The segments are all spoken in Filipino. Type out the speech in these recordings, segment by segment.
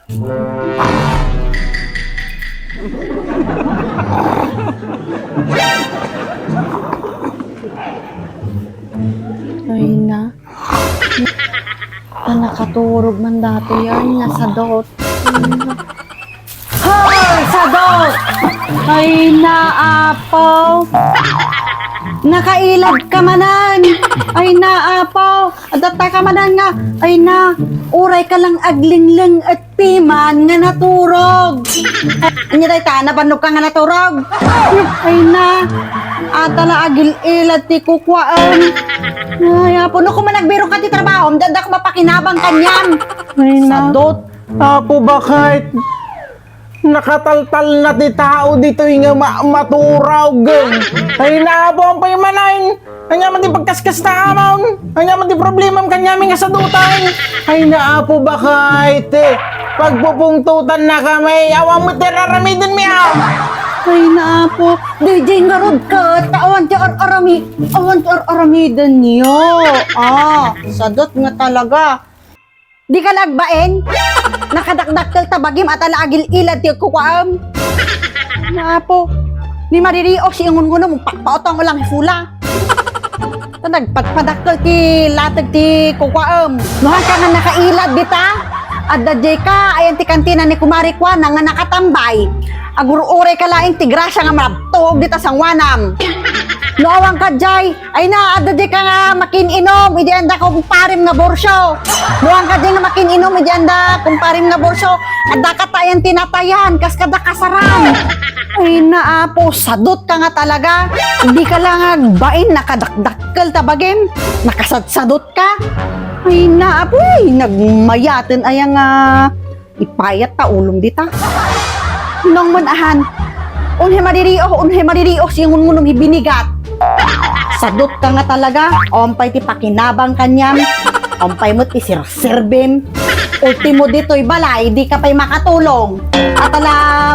Ay na. Nakaturog man dati yan. Nasa dot. Hoy! Sa dot! Ay na, Apo. Nakailad ka manan. Ay na, Apo. Adata ka manan nga. Ay na. Uray ka lang aglingling at piman nga naturog. Anya day ta, nabanog ka nga naturog. Ay na. Atala agil-ilad ti kukwaan. Ay, Apo, no kung managbiro ka ti trabaho, dada ko mapakinabang kanyang. Ay Sa na. dot. Apo, bakit? Nakataltal na ti tao dito yung maturog. Ay na, Apo, ang paymanan. Kanya man di pagkaskas na amon. Kanya man di problema ang kanyaming asadutan. Ay na, Apo, bakit? Pagpupungtutan na kami, awang mo tiraramidin miyaw. Ay na, Apo. DJ nga rod ka. Awan ti aramidin niyo. Sa dot nga talaga. Di ka lagbain? Nakadakdakkel tabagim at alaagil ilad ti kukwam. Na, Apo. Ni maririok si ingun-nguno mong pakpaotong lang ifula. Nagpadakkel ti latag ti kukwam. Nuhan ka nga nakailad dita. At dadjay ka, ayan ti kantina ni Kumari Kwana nga nakatambay. Aguro-ure ka laing ti grasya nga malabtog dita sang wanam. Nuawang ka, Jay. Ay na, at dadjay ka nga makininom. Idi anda ko kumparim nga borsyo. Nuawang ka, Jay nga makininom. Idi anda kumparim nga borsyo. At dakat tayan tinatayan. Kas kada kasaran. Ay na, Apo, sadot ka nga talaga. Hindi ka lang bain, nakadakdakkel tabagim. Nakasad-sadot ka. Ay na, Apo, nagmayatin ayang ipayat ta ulong dita. Nung manahan, unhe maririok siyang ngungunong ibinigat. Sadot ka nga talaga, ompay ti pakinabang kanyam, ompay mo ti sirsirbin. Ultimo dito'y balay, di ka pa'y makatulong. At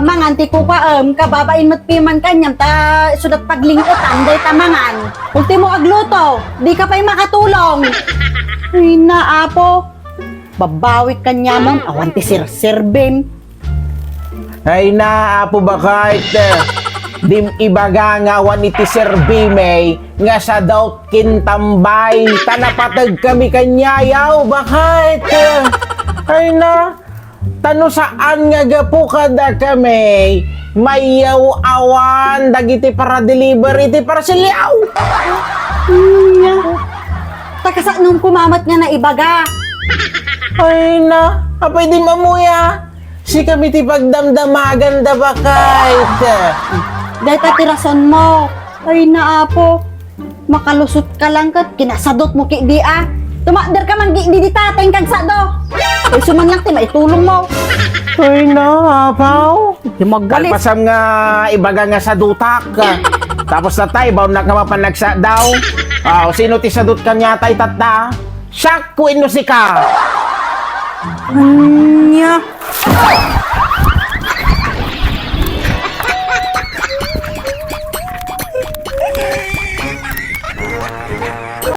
mangan ti kukaam, kababain mo't piman kanyam, ta sudat paglingutan, day tamangan. Ultimo agluto, di ka pa'y makatulong. Ay na, Apo, babawit kanyamon, awan ti sirsirbin. Ay na, Apo, bakit? Dim ibaga nga wan iti serbime nga sa daw kintambay tanapatag kami kanyayaw, bakit? Ay na, tano saan nga gapo kada kami mayaw awan dagiti para delivery iti para silyaw. Taka nung kumamat nga na ibaga. Ay na, apay di mamuya. Si kami ti pagdamdamagan da bakit? Dahil katirason mo. Ay na, Apo. Makalusot ka lang kat kinasadot mo ki di Tumakder ka man di tateng kag sado. Ay suman lang ti maitulong mo. Ay na, Apaw. Di magalit. Kalpasam nga ibaga nga sa dutak. Tapos na tayo, baon na ka mapanagsa daw. Sino ti sadut ka niya tay tata? Siyak, kuin no si ka. Anya.